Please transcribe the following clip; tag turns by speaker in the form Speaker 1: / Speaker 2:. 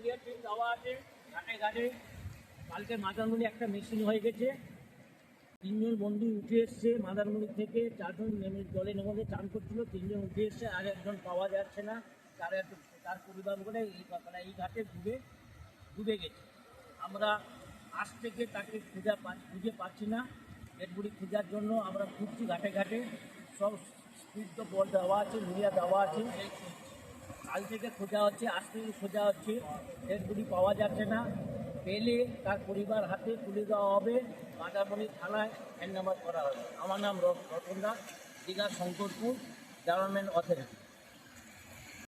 Speaker 1: Courier team দেওয়া আছে ঘাটে ঘাটে। কালকে মাদারমণি একটা মেশিন হয়ে গেছে, 3জন বন্ধু উঠে এসছে মাদারমণি থেকে, 4জন জলে নেমে চান করছিল, 3জন উঠে এসছে, আর একজন পাওয়া যাচ্ছে না। তার পরিবার করে এই ঘাটে ডুবে গেছে। আমরা আজ থেকে তাকে খুঁজে পাচ্ছি না। ডেডবডি খোঁজার জন্য আমরা ঘুরছি ঘাটে ঘাটে, সব স্পিড তো বল দেওয়া আছে, লুইয়া দেওয়া আছে। কাল থেকে খোঁজা হচ্ছে, আজ থেকে খোঁজা হচ্ছে, ডেডবডি পাওয়া যাচ্ছে না। পেলে তার পরিবার হাতে তুলে দেওয়া হবে, মাদারমণি থানায় হ্যান্ড নাম্বার করা হবে। আমার নাম রতন দাস, দীঘা শঙ্করপুর ডেভেলপমেন্ট অথরিটি।